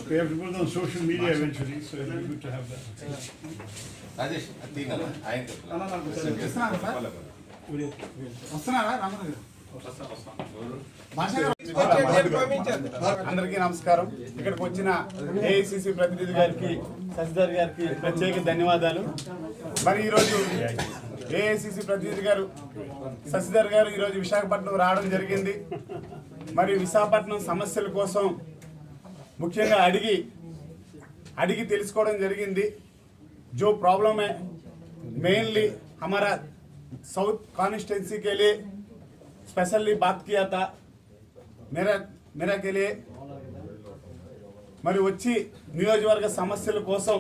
We have to put it on social media eventually, so it'll be good to have that. Rajesh తీనలా ఆయన వస్తున్నారా రామనగర్ అందరికీ నమస్కారం. ఇక్కడికి వచ్చిన ఏఐసిసి ప్రతినిధి గారికి శశిధర్ గారికి ప్రత్యేక ధన్యవాదాలు. మరి ఈరోజు ఏఐసిసి ప్రతినిధి గారు శశిధర్ గారు ఈరోజు విశాఖపట్నం రావడం జరిగింది. మరి విశాఖపట్నం సమస్యల కోసం ముఖ్యంగా అడిగి తెలుసుకోవడం జరిగింది. जो प्रॉब्लम है मेनली हमारा साउथ कॉन्स्टिट्यूंसी के लिए स्पेशली बात किया था मेरा के लिए మరి వచ్చి నియోజకవర్గ సమస్యల కోసం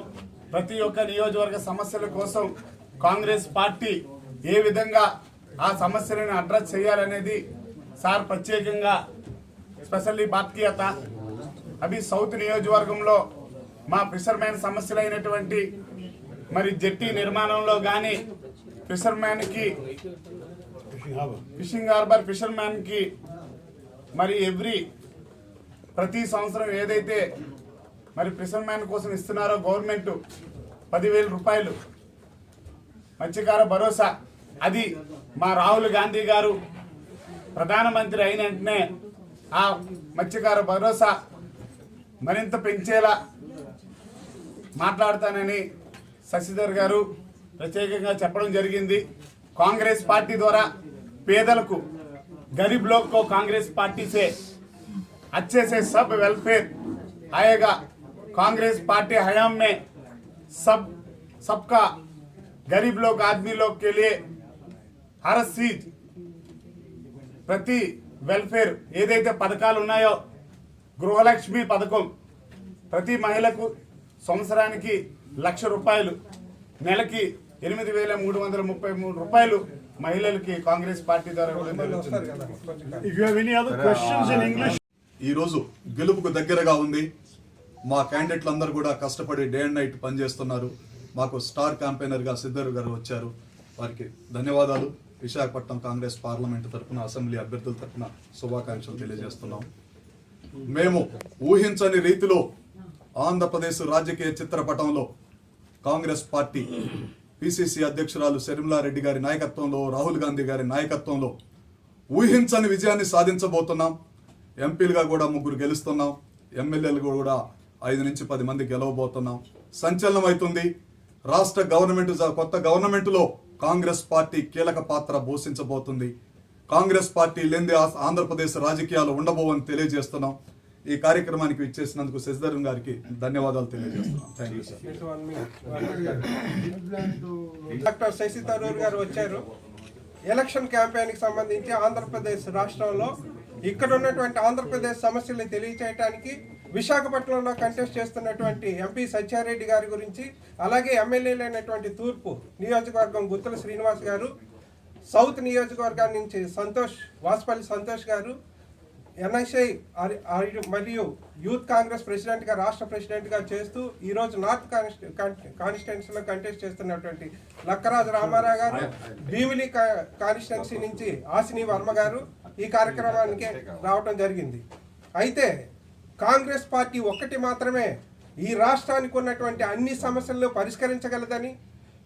ప్రతి ఒక్క నియోజకవర్గ సమస్యల కోసం కాంగ్రెస్ పార్టీ ఏ విధంగా ఆ సమస్యలను అడ్రస్ చేయాలనేది సార్ ప్రత్యేకంగా స్పెషల్లీ బాత్ కియా తా. అవి సౌత్ నియోజకవర్గంలో మా ఫిషర్మ్యాన్ సమస్యలైనటువంటి మరి జెట్టి నిర్మాణంలో కానీ ఫిషింగ్ హార్బర్ ఫిషర్మ్యాన్ కి మరి ప్రతి సంవత్సరం ఏదైతే మరి ఫిషర్మ్యాన్ కోసం ఇస్తున్నారో గవర్నమెంట్ 10,000 రూపాయలు మత్స్యకార భరోసా, అది మా రాహుల్ గాంధీ గారు ప్రధానమంత్రి అయిన వెంటనే ఆ మత్స్యకార భరోసా మరింత పెంచేలా మాట్లాడతానని శశిధర్ గారు ప్రత్యేకంగా చెప్పడం జరిగింది. కాంగ్రెస్ పార్టీ ద్వారా పేదలకు गरीब लोग को कांग्रेस पार्टी से अच्छे से सब वेलफेयर आएगा. कांग्रेस पार्टी हयाम में सबका गरीब लोग आदमी लोग के लिए हर चीज ప్రతి వెల్ఫేర్ ఏదైతే పథకాలు ఉన్నాయో గృహలక్ష్మి పథకం ప్రతి మహిళకు సంవత్సరానికి 1,00,000 రూపాయలు, నెలకి 8,333 రూపాయలు మహిళలకి కాంగ్రెస్ పార్టీ ద్వారా ఈ రోజు గెలుపుకు దగ్గరగా ఉంది. మా క్యాండిడేట్లు అందరూ కూడా కష్టపడి డే అండ్ నైట్ పనిచేస్తున్నారు. మాకు స్టార్ క్యాంపెయినర్ గా సిద్ధర్ గారు వచ్చారు, వారికి ధన్యవాదాలు. విశాఖపట్నం కాంగ్రెస్ పార్లమెంట్ తరఫున అసెంబ్లీ అభ్యర్థుల తరఫున శుభాకాంక్షలు తెలియజేస్తున్నాం. మేము ఊహించని రీతిలో ఆంధ్రప్రదేశ్ రాజకీయ చిత్రపటంలో కాంగ్రెస్ పార్టీ పిసిసి అధ్యక్షురాలు శర్మిలారెడ్డి గారి నాయకత్వంలో, రాహుల్ గాంధీ గారి నాయకత్వంలో ఊహించని విజయాన్ని సాధించబోతున్నాం. ఎంపీలుగా కూడా 3 గెలుస్తున్నాం, ఎమ్మెల్యేలు కూడా 5 నుంచి 10 మంది గెలవబోతున్నాం. సంచలనం అవుతుంది. రాష్ట్ర గవర్నమెంట్ కొత్త గవర్నమెంట్లో కాంగ్రెస్ పార్టీ కీలక పాత్ర పోషించబోతుంది. కాంగ్రెస్ పార్టీ లేని ఆంధ్రప్రదేశ్ రాజకీయాలు ఉండబోవని తెలియజేస్తున్నాం. ఈ కార్యక్రమానికి ఇచ్చేసినందుకు శశిధర్ గారికి ధన్యవాదాలు తెలియజేస్తున్నాం. Thank you sir. Doctor Shashi Tharoor గారు వచ్చారు. ఎలక్షన్ క్యాంపెయిన్ కి సంబంధించి ఆంధ్రప్రదేశ్ రాష్ట్రంలో ఇక్కడ ఉన్నటువంటి ఆంధ్రప్రదేశ్ సమస్యల్ని తెలియచేయడానికి విశాఖపట్నంలో కంటెస్ట్ చేస్తున్నటువంటి ఎంపీ సత్యారెడ్డి గారి గురించి, అలాగే ఎమ్మెల్యేలైనటువంటి తూర్పు నియోజకవర్గం గుత్తుల శ్రీనివాస్ గారు, సౌత్ నియోజకవర్గాన్ని నుంచి వాసుపల్లి సంతోష్ గారు, ఎన్ఎస్ఐ మరియు యూత్ కాంగ్రెస్ ప్రెసిడెంట్గా రాష్ట్ర ప్రెసిడెంట్గా చేస్తూ ఈరోజు నార్త్ కాన్స్టిట్యున్సీలో కంటెస్ట్ చేస్తున్నటువంటి లక్కరాజు రామారావు గారు, భీమిలి కాన్స్టిట్యున్సీ నుంచి ఆసిని వర్మ గారు ఈ కార్యక్రమానికి రావడం జరిగింది. అయితే కాంగ్రెస్ పార్టీ ఒక్కటి మాత్రమే ఈ రాష్ట్రానికి ఉన్నటువంటి అన్ని సమస్యలను పరిష్కరించగలదని,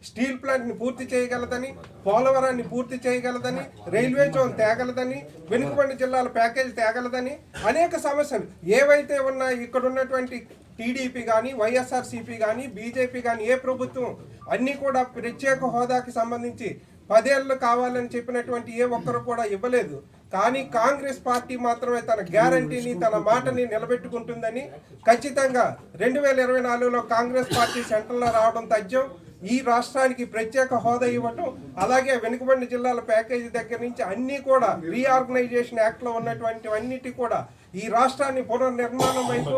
స్టీల్ ప్లాంట్ని పూర్తి చేయగలదని, పోలవరాన్ని పూర్తి చేయగలదని, రైల్వే జోన్ తేగలదని, వెనుకబడిన జిల్లాల ప్యాకేజ్ తేగలదని, అనేక సమస్యలు ఏవైతే ఉన్నాయో ఇక్కడ ఉన్నటువంటి టీడీపీ కానీ, వైఎస్ఆర్సీపీ కానీ, బీజేపీ కానీ ఏ ప్రభుత్వం అన్నీ కూడా ప్రత్యేక హోదాకి సంబంధించి 10 ఏళ్ళు కావాలని చెప్పినటువంటి ఏ ఒక్కరు కూడా ఇవ్వలేదు. కానీ కాంగ్రెస్ పార్టీ మాత్రమే తన గ్యారంటీని, తన మాటని నిలబెట్టుకుంటుందని, ఖచ్చితంగా 2024లో కాంగ్రెస్ పార్టీ సెంట్రల్లో రావడం తథ్యం. ఈ రాష్ట్రానికి ప్రత్యేక హోదా ఇవ్వటం, అలాగే వెనుకబడిన జిల్లాల ప్యాకేజీ దగ్గర నుంచి అన్నీ కూడా రీఆర్గనైజేషన్ యాక్ట్లో ఉన్నటువంటివన్నిటి కూడా ఈ రాష్ట్రాన్ని పునర్నిర్మాణం వైపు,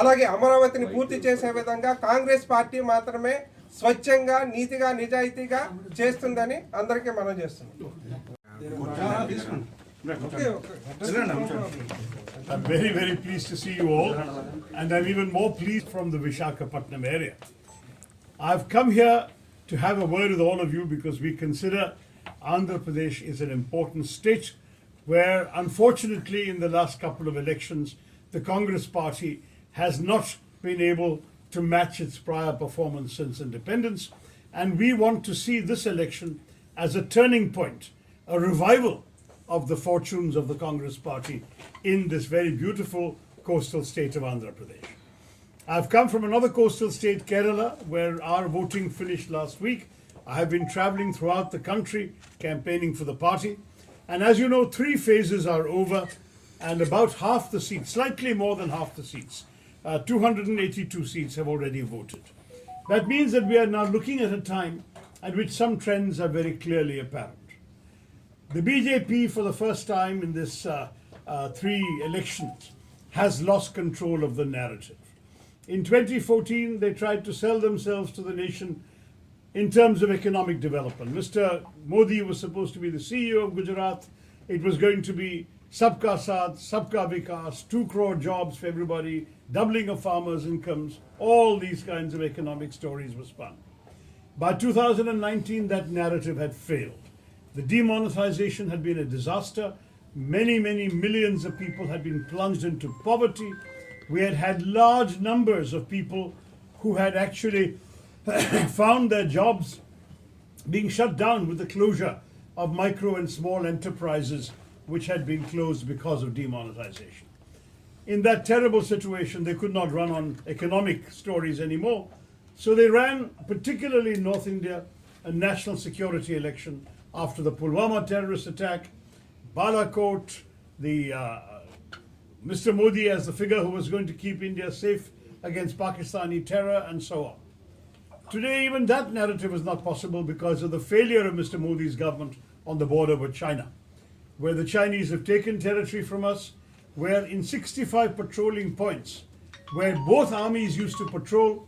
అలాగే అమరావతిని పూర్తి చేసే విధంగా కాంగ్రెస్ పార్టీ మాత్రమే స్వచ్ఛంగా, నీతిగా, నిజాయితీగా చేస్తుందని అందరికీ మనం చేస్తున్నాం. I'm very, very pleased to see you all, and I'm even more pleased from the Visakhapatnam area. I've come here to have a word with all of you because we consider Andhra Pradesh is an important state where unfortunately in the last couple of elections the Congress party has not been able to match its prior performance since independence. And we want to see this election as a turning point, a revival of the fortunes of the Congress Party in this very beautiful coastal state of Andhra Pradesh. I've come from another coastal state, Kerala, where our voting finished last week. I have been traveling throughout the country campaigning for the party. And as you know, 3 phases are over, and about half the seats, slightly more than half the seats, 282 seats have already voted. That means that we are now looking at a time at which some trends are very clearly apparent. The BJP, for the first time in this 3 elections, has lost control of the narrative. In 2014, they tried to sell themselves to the nation in terms of economic development. Mr. Modi was supposed to be the CEO of Gujarat. It was going to be Sabka Saath, Sabka Vikas, 2 crore jobs for everybody, doubling of farmers' incomes. All these kinds of economic stories were spun. By 2019, that narrative had failed. The demonetization had been a disaster. Many millions of people had been plunged into poverty. We had had large numbers of people who had actually found their jobs being shut down with the closure of micro and small enterprises which had been closed because of demonetization. In that terrible situation, they could not run on economic stories anymore. So they ran, particularly in North India, a national security election after the Pulwama terrorist attack, Balakot, Mr. Modi as the figure who was going to keep India safe against Pakistani terror, and so on. Today, even that narrative is not possible because of the failure of Mr. Modi's government on the border with China, where the Chinese have taken territory from us, where in 65 patrolling points, where both armies used to patrol,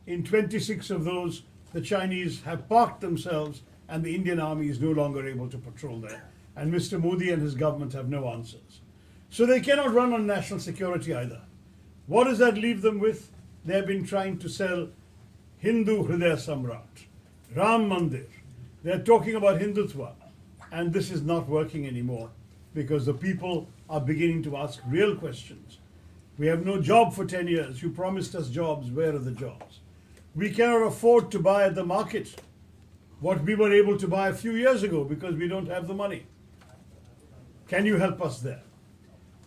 in 26 of those, the Chinese have parked themselves and the Indian army is no longer able to patrol there. And Mr. Modi and his government have no answers. So they cannot run on national security either. What does that leave them with? They have been trying to sell Hindu Hridaya Samrat, Ram Mandir. They are talking about Hindutva. And this is not working anymore because the people are beginning to ask real questions. We have no job for 10 years. You promised us jobs. Where are the jobs? We cannot afford to buy at the market what we were able to buy a few years ago because we don't have the money. Can you help us there?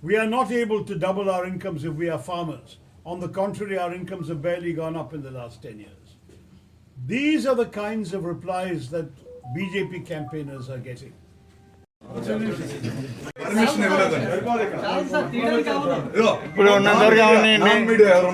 We are not able to double our incomes if we are farmers. On the contrary, our incomes have barely gone up in the last 10 years. These are the kinds of replies that BJP campaigners are getting. Permission ఇవ్వలేదండి. ఇప్పుడు ఉన్నంతవరకు non media ఎవరు